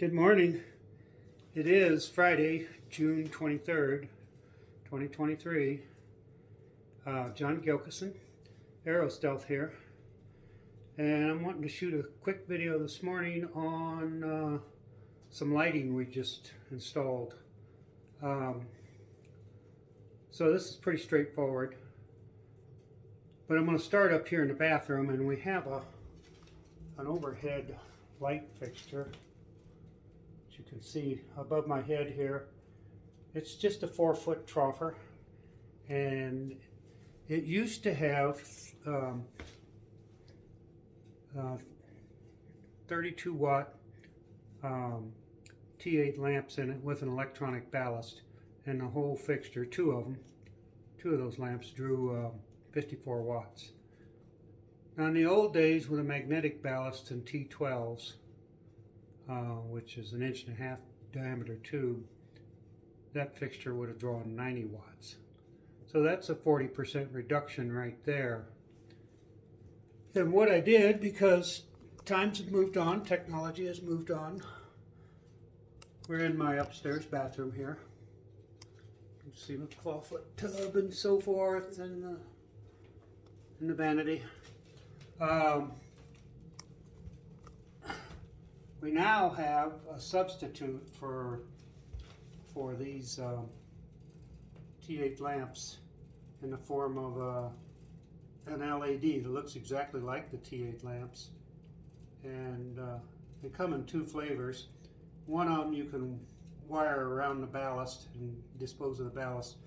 Good morning. It is Friday, June 23rd, 2023. John Gilkison, Aero Stealth here. And I'm wanting to shoot a quick video this morning on some lighting we just installed. So this is pretty straightforward. But I'm going to start up here in the bathroom, and we have an overhead light fixture. You can see above my head here. It's just a 4-foot troffer, and it used to have 32 watt T8 lamps in it with an electronic ballast, and the whole fixture, two of those lamps drew 54 watts. Now in the old days with a magnetic ballast and T12s, which is an 1.5 inch diameter tube, that fixture would have drawn 90 watts. So that's a 40% reduction right there. And what I did, because times have moved on, technology has moved on, we're in my upstairs bathroom here. You can see the clawfoot tub and so forth, and the vanity. We now have a substitute for these T8 lamps in the form of an LED that looks exactly like the T8 lamps, and they come in two flavors. One of them you can wire around the ballast and dispose of the ballast,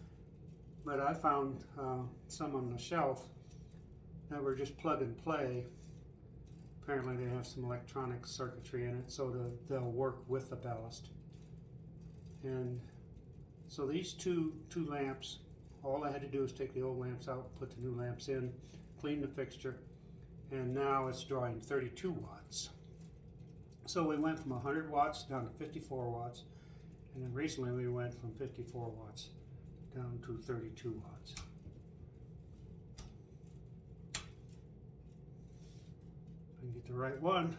but I found some on the shelf that were just plug and play. Apparently they have some electronic circuitry in it, so they'll work with the ballast. And so these two lamps, all I had to do is take the old lamps out, put the new lamps in, clean the fixture, and now it's drawing 32 watts. So we went from 100 watts down to 54 watts, and then recently we went from 54 watts down to 32 watts. Get the right one.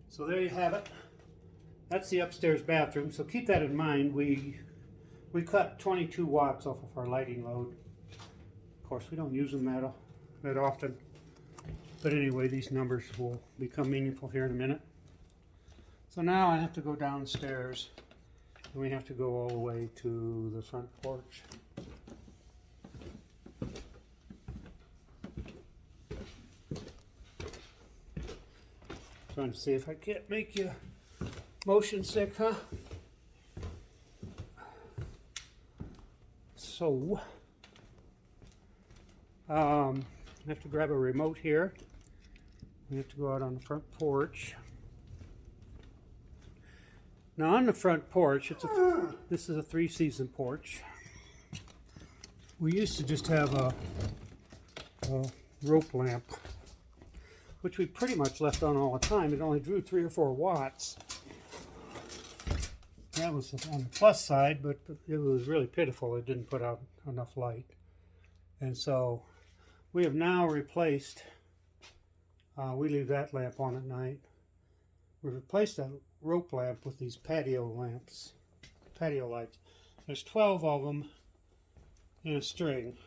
So there you have it. That's the upstairs bathroom. So keep that in mind. We cut 22 watts off of our lighting load. Of course, we don't use them that often. But anyway, these numbers will become meaningful here in a minute. So now I have to go downstairs. And we have to go all the way to the front porch. Trying to see if I can't make you motion sick, huh? So, I have to grab a remote here. We have to go out on the front porch. Now on the front porch, this is a 3-season porch. We used to just have a rope lamp, which we pretty much left on all the time. It only drew 3 or 4 watts. That was on the plus side, but it was really pitiful. It didn't put out enough light. And so we have now replaced, we leave that lamp on at night. We've replaced that rope lamp with these patio lamps, patio lights. There's 12 of them in a string,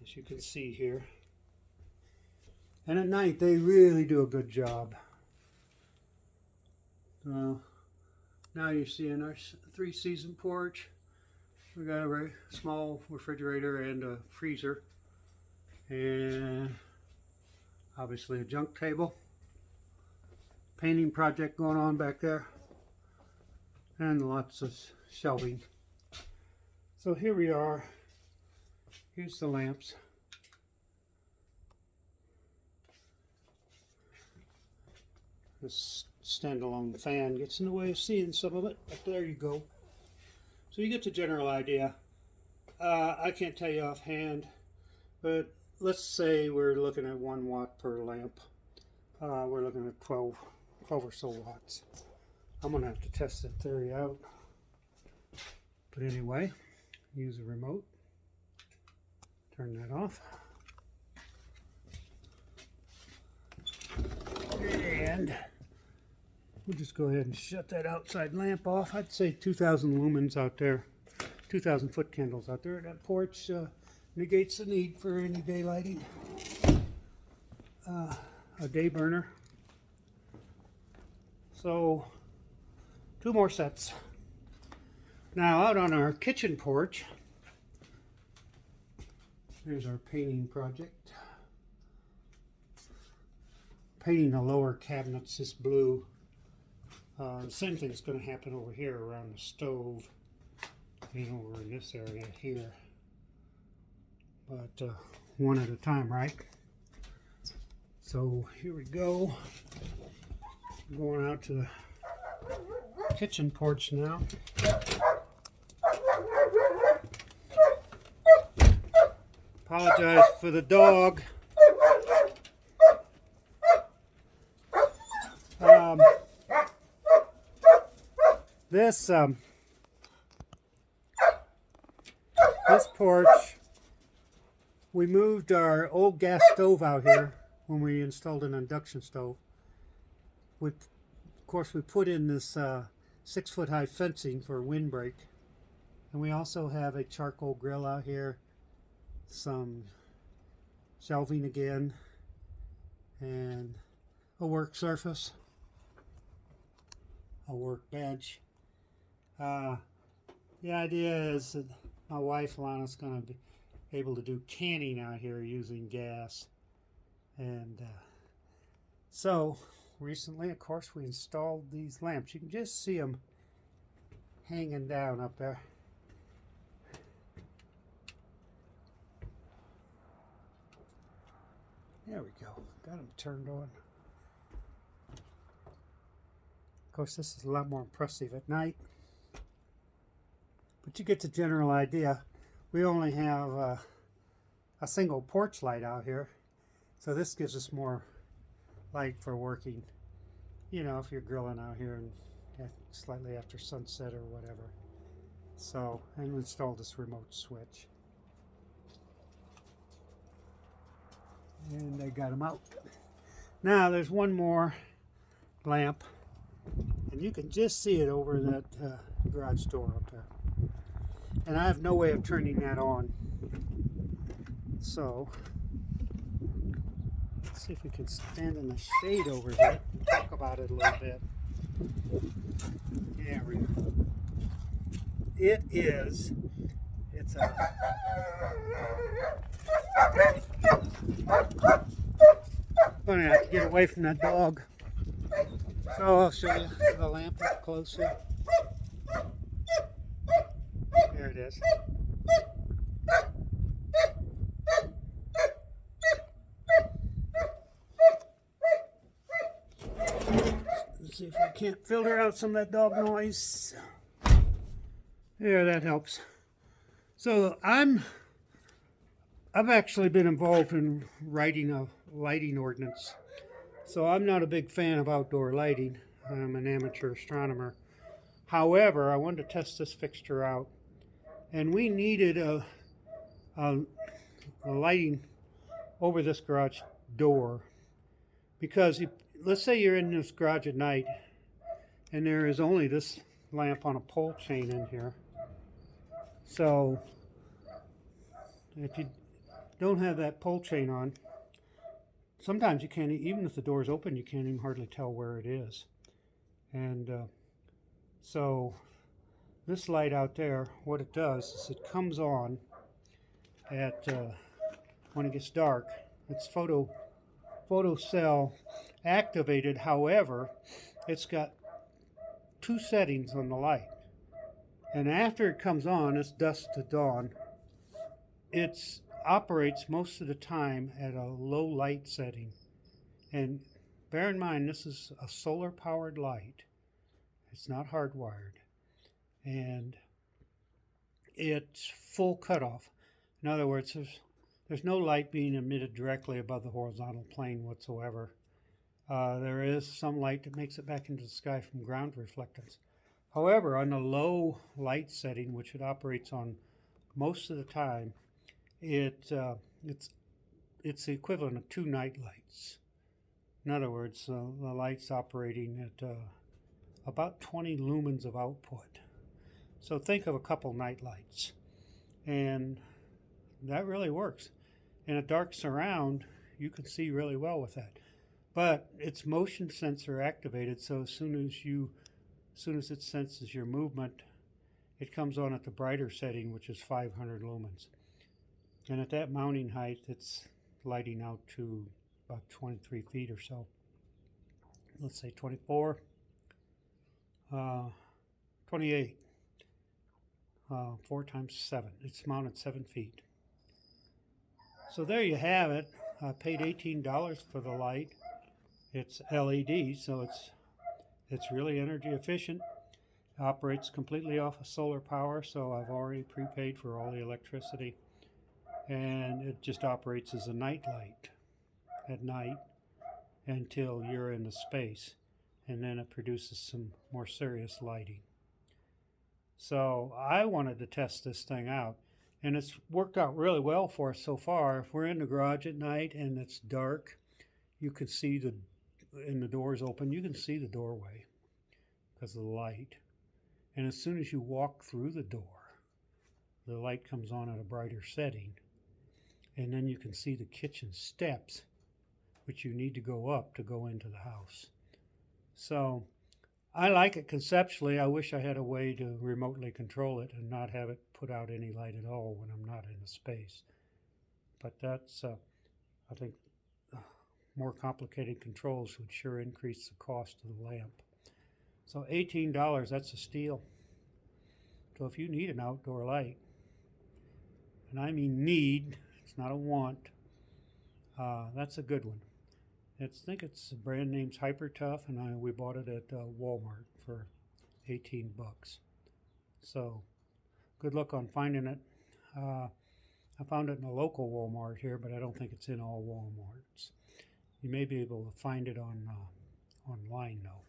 as you can see here. And at night they really do a good job. Now you see in our 3-season porch, we got a very small refrigerator and a freezer, and obviously a junk table. Painting project going on back there, and lots of shelving. So here we are. Here's the lamps. This standalone fan gets in the way of seeing some of it, but there you go. So you get the general idea. I can't tell you offhand, but let's say we're looking at 1 watt per lamp. We're looking at 12 or so watts. I'm going to have to test that theory out. But anyway, use a remote. Turn that off. And we'll just go ahead and shut that outside lamp off. I'd say 2,000 lumens out there, 2,000 foot candles out there. That porch negates the need for any daylighting. A day burner. So 2 more sets. Now out on our kitchen porch, here's our painting project. Painting the lower cabinets this blue. The same thing's going to happen over here around the stove and over in this area here. But one at a time, right? So here we go. I'm going out to the kitchen porch now. Apologize for the dog. This porch, we moved our old gas stove out here when we installed an induction stove. Of course, we put in this 6-foot high fencing for windbreak, and we also have a charcoal grill out here, some shelving again, and a work surface, a workbench. The idea is that my wife Lana's going to be able to do canning out here using gas. And so recently, of course, we installed these lamps. You can just see them hanging down up there. There we go. Got them turned on. Of course, this is a lot more impressive at night. But you get the general idea. We only have a single porch light out here. So this gives us more light for working. You know, if you're grilling out here and slightly after sunset or whatever. So, and we installed this remote switch. And they got them out. Now there's one more lamp, and you can just see it over that garage door up there. And I have no way of turning that on. So let's see if we can stand in the shade over here and talk about it a little bit. There we go. It's a I'm gonna have to get away from that dog. So I'll show you the lamp up closer. There it is. Let's see if we can't filter out some of that dog noise. There, that helps. So I've actually been involved in writing a lighting ordinance. So I'm not a big fan of outdoor lighting. I'm an amateur astronomer. However, I wanted to test this fixture out, and we needed a lighting over this garage door, because let's say you're in this garage at night and there is only this lamp on a pole chain in here. So if you don't have that pole chain on, sometimes you can't, even if the door is open, you can't even hardly tell where it is. And so this light out there, what it does is it comes on at when it gets dark. It's photo cell activated. However, it's got 2 settings on the light, and after it comes on, it's dusk to dawn. It operates most of the time at a low light setting. And bear in mind, this is a solar powered light. It's not hardwired. And it's full cutoff. In other words, there's no light being emitted directly above the horizontal plane whatsoever. There is some light that makes it back into the sky from ground reflectance. However, on the low light setting, which it operates on most of the time, it's the equivalent of 2 night lights. In other words, the light's operating at about 20 lumens of output. So think of a couple night lights, and that really works. In a dark surround, you can see really well with that. But it's motion sensor activated, so as soon as it senses your movement, it comes on at the brighter setting, which is 500 lumens. And at that mounting height, it's lighting out to about 23 feet or so. Let's say 24, 28, 4 times 7. It's mounted 7 feet. So there you have it. I paid $18 for the light. It's LED, so it's really energy efficient. It operates completely off of solar power, so I've already prepaid for all the electricity. And it just operates as a night light at night until you're in the space, and then it produces some more serious lighting. So I wanted to test this thing out, and it's worked out really well for us so far. If we're in the garage at night and it's dark, you can see and the door's open, you can see the doorway because of the light. And as soon as you walk through the door, the light comes on at a brighter setting, and then you can see the kitchen steps, which you need to go up to go into the house. So I like it conceptually. I wish I had a way to remotely control it and not have it put out any light at all when I'm not in the space. But that's, I think, more complicated controls would sure increase the cost of the lamp. So $18, that's a steal. So if you need an outdoor light, and I mean need, it's not a want, that's a good one. I think the brand name's Hyper Tough, and we bought it at Walmart for 18 bucks. So good luck on finding it. I found it in a local Walmart here, but I don't think it's in all Walmarts. You may be able to find it online though.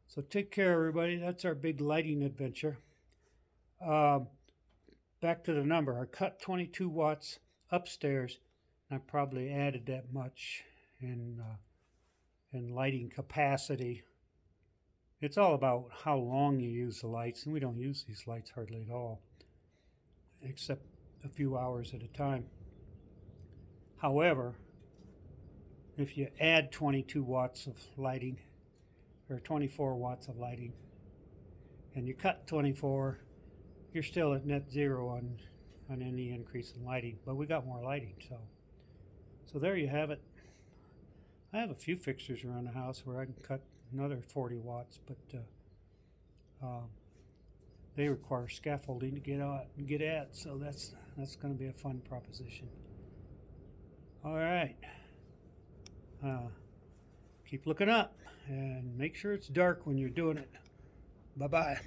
So take care, everybody. That's our big lighting adventure. Back to the number. I cut 22 watts upstairs, and I probably added that much in lighting capacity. It's all about how long you use the lights, and we don't use these lights hardly at all, except a few hours at a time. However, if you add 22 watts of lighting, or 24 watts of lighting, and you cut 24, you're still at net zero on any increase in lighting, but we got more lighting. So there you have it. I have a few fixtures around the house where I can cut another 40 watts, but they require scaffolding to get at, so that's going to be a fun proposition. All right. Keep looking up and make sure it's dark when you're doing it. Bye-bye.